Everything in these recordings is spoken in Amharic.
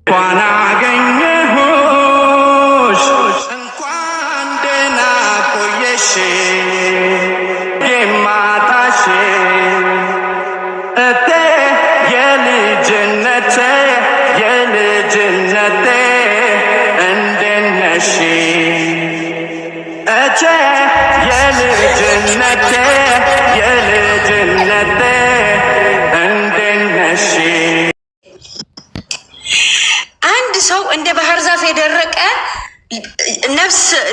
እንኳን አገኘሁሽ እንኳን ደህና ቆየሽ የማታሽ እቴ የልጅነቴ እንዴት ነሽ እቴ የልጅነቴ እንዴት ነሽ። አንድ ሰው እንደ ባህር ዛፍ የደረቀ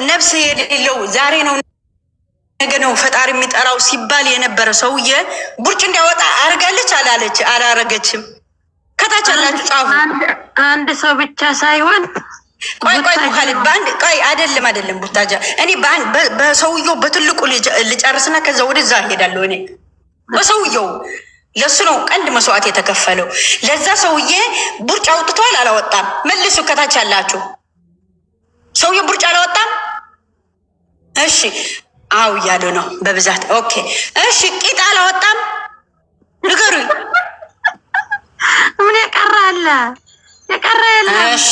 ነፍስ የሌለው ዛሬ ነው ነገ ነው ፈጣሪ የሚጠራው ሲባል የነበረ ሰውዬ ቡርጭ እንዲያወጣ አርጋለች አላረገችም? ከታች ያላችሁ ጻፉ። አንድ ሰው ብቻ ሳይሆን ቆይ ማለት ቆይ አይደለም ቡታጃ እኔ በሰውየው በትልቁ ልጨርስና ከዛ ወደዛ ሄዳለሁ። እኔ በሰውየው ለሱ ነው ቀንድ መስዋዕት የተከፈለው። ለዛ ሰውዬ ቡርጭ አውጥቷል አላወጣም? መልሱ ከታች ያላችሁ። ሰውዬ ቡርጭ አላወጣም? እሺ አው እያሉ ነው በብዛት። ኦኬ እሺ ቂጥ አላወጣም? ንገሩኝ። ምን የቀረ አለ? እሺ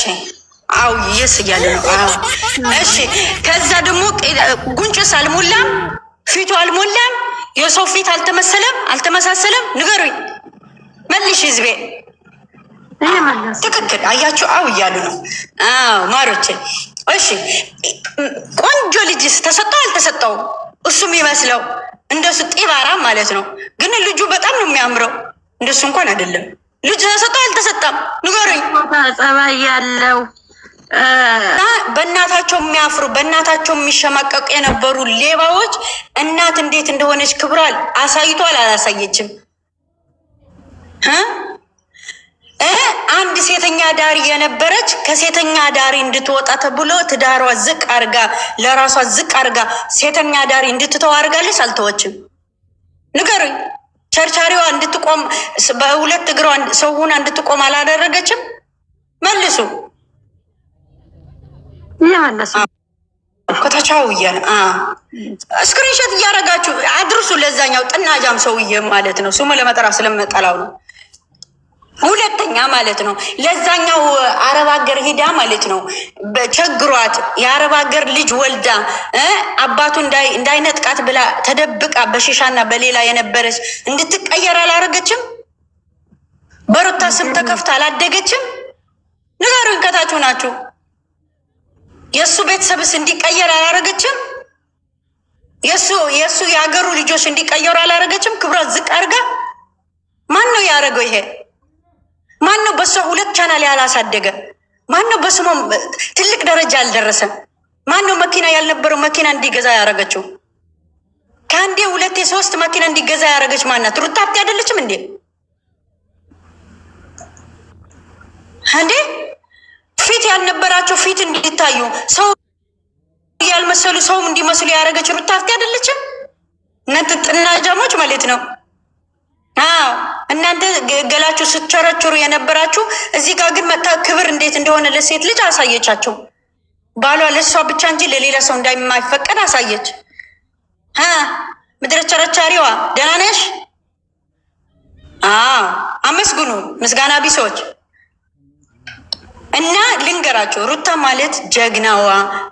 አው ይስ እያሉ ነው። አው እሺ ከዛ ደግሞ ጉንጭስ አልሞላም? ፊቱ አልሞላም? የሰው ፊት አልተመሳሰለም? ንገሩኝ መልሽ ህዝቤ። ትክክል አያችሁ? አው እያሉ ነው። አው ማሮቼ እሺ ቆንጆ ልጅስ ተሰጠው አልተሰጠው? እሱም ይመስለው እንደሱ ጢባራ ማለት ነው። ግን ልጁ በጣም ነው የሚያምረው። እንደሱ እንኳን አይደለም። ልጅ ተሰጠው አልተሰጠም? ንገሩኝ። ጸባይ ያለው በእናታቸው የሚያፍሩ በእናታቸው የሚሸማቀቁ የነበሩ ሌባዎች እናት እንዴት እንደሆነች ክብሯል አሳይቷል አላሳየችም? አንድ ሴተኛ ዳሪ የነበረች ከሴተኛ ዳሪ እንድትወጣ ተብሎ ትዳሯ ዝቅ አርጋ ለራሷ ዝቅ አርጋ ሴተኛ ዳሪ እንድትተው አርጋለች አልተወችም? ንገሩኝ። ቸርቻሪዋ እንድትቆም በሁለት እግሯ ሰው ሆና እንድትቆም አላደረገችም? መልሱ። ከታቻው እያለ ስክሪንሾት እያደረጋችሁ አድርሱ ለዛኛው ጥናጃም ሰውዬ ማለት ነው። ስሙ ለመጠራ ስለመጠላው ነው። ሁለተኛ ማለት ነው ለዛኛው አረብ ሀገር ሂዳ ማለት ነው ቸግሯት የአረብ ሀገር ልጅ ወልዳ አባቱ እንዳይነጥቃት ብላ ተደብቃ በሺሻና በሌላ የነበረች እንድትቀየር አላረገችም? በሩታ ስም ተከፍታ አላደገችም? ንገሩኝ ከታችሁ ናችሁ። የእሱ ቤተሰብስ እንዲቀየር አላረገችም? የእሱ የሀገሩ ልጆች እንዲቀየሩ አላረገችም? ክብሯት ዝቅ አርጋ። ማን ነው ያደረገው ይሄ? ማን ነው በሷ ሁለት ቻናል ያላሳደገ? ማን ነው በስሟ ትልቅ ደረጃ ያልደረሰ? ማን ነው መኪና ያልነበረው መኪና እንዲገዛ ያደረገችው? ከአንዴ ሁለቴ ሶስት መኪና እንዲገዛ ያደረገች ማናት? ሩታ ሀብቴ አይደለችም እንዴ? እንዴ ፊት ያልነበራቸው ፊት እንዲታዩ ሰው ያልመሰሉ ሰውም እንዲመስሉ ያደረገች ሩታ ሀብቴ አይደለችም? እናንተ ጥናጃሞች ማለት ነው። አዎ እናንተ ገላችሁ ስትቸረችሩ የነበራችሁ እዚህ ጋር ግን መታ ክብር እንዴት እንደሆነ ለሴት ልጅ አሳየቻቸው። ባሏ ለእሷ ብቻ እንጂ ለሌላ ሰው እንዳይማይፈቀድ አሳየች። ምድረ ቸረቻሪዋ ደህና ነሽ? አዎ አመስግኑ ምስጋና ቢሶች። እና ልንገራቸው ሩታ ማለት ጀግናዋ፣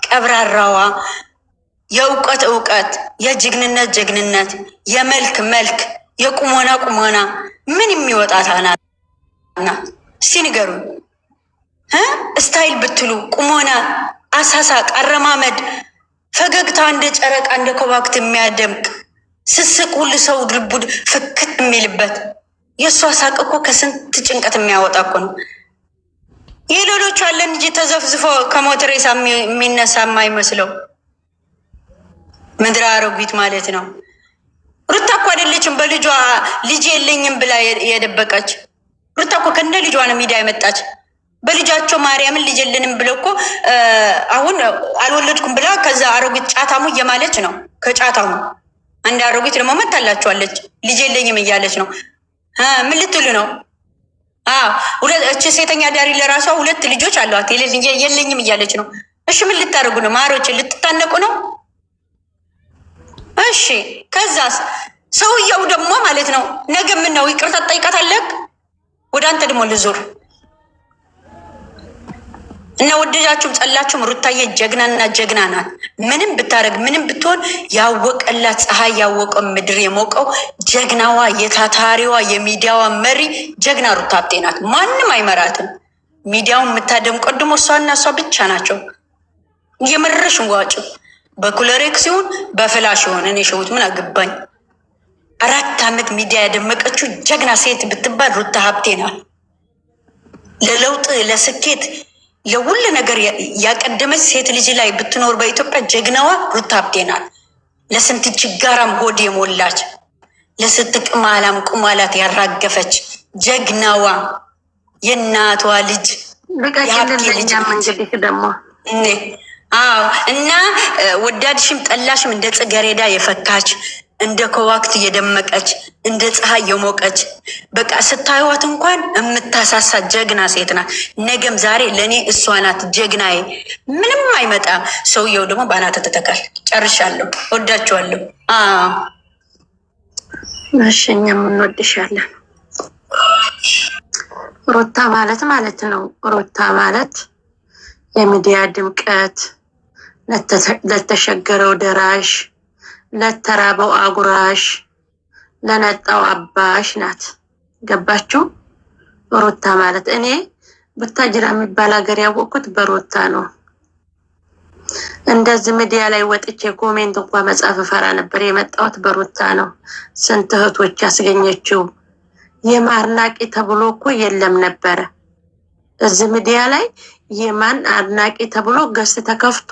ቀብራራዋ፣ የእውቀት እውቀት፣ የጀግንነት ጀግንነት፣ የመልክ መልክ፣ የቁሞና ቁሞና ምን የሚወጣት አናና እስቲ ንገሩኝ። ስታይል ብትሉ ቁሞና፣ አሳሳቅ፣ አረማመድ፣ ፈገግታ እንደ ጨረቃ እንደ ኮባክት የሚያደምቅ ስስቅ ሁሉ ሰው ልቡድ ፍክት የሚልበት የእሷ ሳቅ እኮ ከስንት ጭንቀት የሚያወጣ እኮ ነው። የሌሎቹ አለን እንጂ ተዘፍዝፎ ከሞት ሬሳ የሚነሳ የማይመስለው ምድረ አሮጊት ማለት ነው። ሩታ እኮ አይደለችም በልጇ ልጅ የለኝም ብላ የደበቀች። ሩታ እኮ ከነ ልጇ ነው ሚዲያ የመጣች። በልጃቸው ማርያምን ልጅ የለንም ብለው እኮ አሁን አልወለድኩም ብላ ከዛ አሮጊት ጫታሙ እየማለች ነው። ከጫታሙ አንድ አሮጊት ደግሞ መታላችኋለች ልጅ የለኝም እያለች ነው። ምን ልትሉ ነው? እቺ ሴተኛ ዳሪ ለራሷ ሁለት ልጆች አሏት የለኝም እያለች ነው። እሺ ምን ልታደርጉ ነው? ማሮች ልትታነቁ ነው? እሺ ከዛስ ሰውየው ደግሞ ማለት ነው ነገ ምን ነው ይቅርታ ጠይቃታለህ? ወደ አንተ ደግሞ ልዙር እና ወደጃችሁም ጸላችሁም ሩታዬ ጀግናና ጀግና ናት። ምንም ብታረግ ምንም ብትሆን ያወቀላት ፀሐይ ያወቀው ምድር የሞቀው ጀግናዋ የታታሪዋ የሚዲያዋ መሪ ጀግና ሩታ ሀብቴ ናት። ማንም አይመራትም። ሚዲያውን የምታደምቀው ደግሞ እሷና እሷ ብቻ ናቸው። የመረሽ ዋጭ በኩለሬክስ ሲሆን በፍላሽ ይሆን እኔ ሸውት ምን አገባኝ። 4 ዓመት ሚዲያ ያደመቀችው ጀግና ሴት ብትባል ሩታ ሀብቴ ናት። ለለውጥ ለስኬት ለሁሉ ነገር ያቀደመች ሴት ልጅ ላይ ብትኖር በኢትዮጵያ ጀግናዋ ሩታ ሀብቴ ናት። ለስንት ችጋራም ሆድ የሞላች ለስንት ቅማላም ቁማላት ያራገፈች ጀግናዋ የእናቷ ልጅ የሀብቴ ልጅ እንግዲህ ደግሞ እና ወዳድሽም ጠላሽም እንደ ጽጌረዳ የፈካች እንደ ከዋክት እየደመቀች እንደ ፀሐይ የሞቀች በቃ ስታዩዋት እንኳን የምታሳሳ ጀግና ሴት ናት። ነገም ዛሬ ለእኔ እሷ ናት ጀግናዬ። ምንም አይመጣም። ሰውየው ደግሞ በአናተ ተተካል። ጨርሻለሁ። ወዳችኋለሁ። እሺ እኛም እንወድሻለን። ሩታ ማለት ነው። ሩታ ማለት የሚዲያ ድምቀት፣ ለተሸገረው ደራሽ፣ ለተራበው አጉራሽ፣ ለነጣው አባሽ ናት። ገባችሁ? ሩታ ማለት እኔ ቡታጅራ የሚባል ሀገር ያወቅኩት በሩታ ነው። እንደዚህ ሚዲያ ላይ ወጥቼ ኮሜንት እንኳን መጻፍ ፈራ ነበር። የመጣሁት በሩታ ነው። ስንት እህቶች ያስገኘችው የማርናቂ ተብሎ እኮ የለም ነበረ። እዚህ ሚዲያ ላይ የማን አድናቂ ተብሎ ገስት ተከፍቶ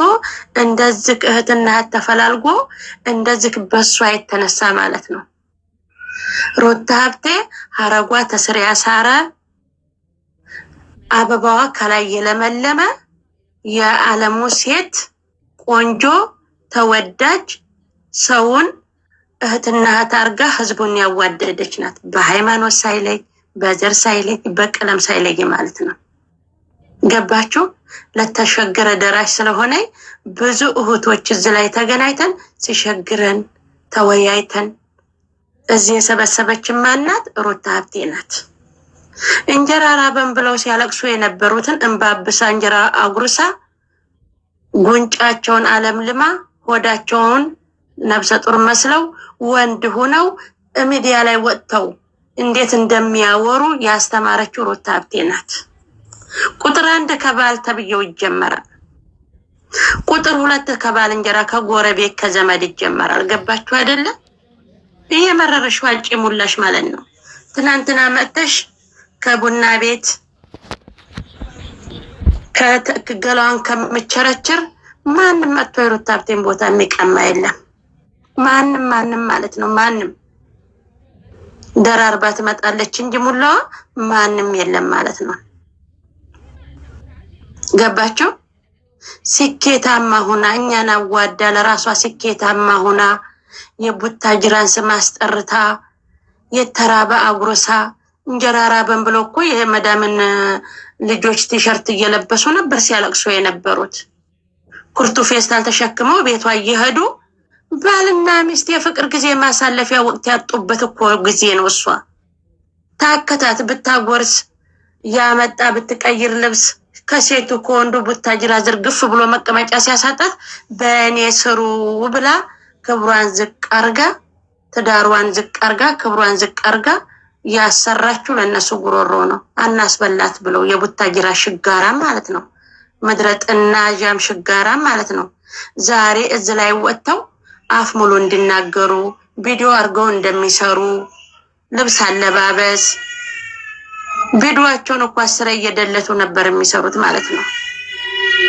እንደዚህ እህትና እህት ተፈላልጎ እንደዚህ በሷ የተነሳ ማለት ነው። ሩታ ሀብቴ ሀረጓ ተስር ያሳረ አበባዋ ከላይ የለመለመ የዓለሙ ሴት ቆንጆ ተወዳጅ ሰውን እህትና እህት አርጋ ህዝቡን ያዋደደች ናት። በሃይማኖት ሳይለይ፣ በዘር ሳይለይ፣ በቀለም ሳይለይ ማለት ነው። ገባችሁ? ለተሸገረ ደራሽ ስለሆነ ብዙ እህቶች እዚህ ላይ ተገናኝተን ሲሸግረን ተወያይተን እዚህ የሰበሰበች ማናት? ሩታ ሀብቴ ናት። እንጀራ ራበን ብለው ሲያለቅሱ የነበሩትን እንባብሳ እንጀራ አጉርሳ ጉንጫቸውን አለምልማ ሆዳቸውን ነብሰ ጡር መስለው ወንድ ሆነው ሚዲያ ላይ ወጥተው እንዴት እንደሚያወሩ ያስተማረችው ሩታ ሀብቴ ናት። ቁጥር 1 ከባል ተብየው ይጀመራል። ቁጥር 2 ከባል እንጀራ ከጎረቤት ከዘመድ ይጀመራል። ገባችሁ አይደለ? ይሄ መረረሽ ዋጭ ሙላሽ ማለት ነው። ትናንትና መጥተሽ ከቡና ቤት ከገላዋን ከምቸረችር ማንም መጥቶ የሩታ ሀብቴን ቦታ የሚቀማ የለም። ማንም ማለት ነው። ማንም ደራርባ ትመጣለች እንጂ ሙላዋ ማንም የለም ማለት ነው። ገባችሁ? ስኬታማ ሆና እኛን አዋዳ ለራሷ ስኬታማ ሆና የቡታጅራን ስም አስጠርታ የተራበ አጉርሳ እንጀራ ራበን ብለው እኮ የመዳምን ልጆች ቲሸርት እየለበሱ ነበር ሲያለቅሱ የነበሩት። ኩርቱ ፌስታል ተሸክመው ቤቷ እየሄዱ ባልና ሚስት የፍቅር ጊዜ ማሳለፊያ ወቅት ያጡበት እኮ ጊዜ ነው። እሷ ታከታት ብታጎርስ ያመጣ ብትቀይር ልብስ ከሴቱ ከወንዱ ቡታጅራ ዝርግፍ ብሎ መቀመጫ ሲያሳጣት በእኔ ስሩ ብላ ክብሯን ዝቅ አርጋ ትዳሯን ዝቅ አርጋ ክብሯን ዝቅ አርጋ ያሰራችሁ ለነሱ ጉሮሮ ነው። አናስበላት ብለው የቡታጅራ ሽጋራ ማለት ነው። መድረጥና ጃም ሽጋራ ማለት ነው። ዛሬ እዚ ላይ ወጥተው አፍ ሙሉ እንዲናገሩ ቪዲዮ አርገው እንደሚሰሩ ልብስ አለባበስ ቪዲዮአቸውን እኮ አስረ እየደለቱ ነበር የሚሰሩት ማለት ነው።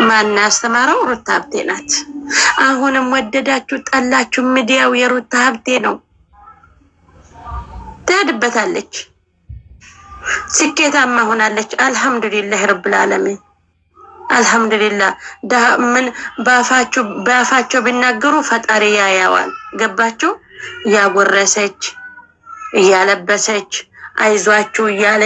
ማን ያስተማረው? ሩታ ሀብቴ ናት። አሁንም ወደዳችሁ ጠላችሁ ሚዲያው የሩታ ሀብቴ ነው። ትሄድበታለች። ስኬታማ ሆናለች። አልহামዱሊላህ ረብል ዓለሚን አልহামዱሊላህ። ምን ባፋቸው ቢናገሩ ፈጣሪ ያያዋል። ገባችሁ? ያጎረሰች እያለበሰች አይዟችሁ እያለ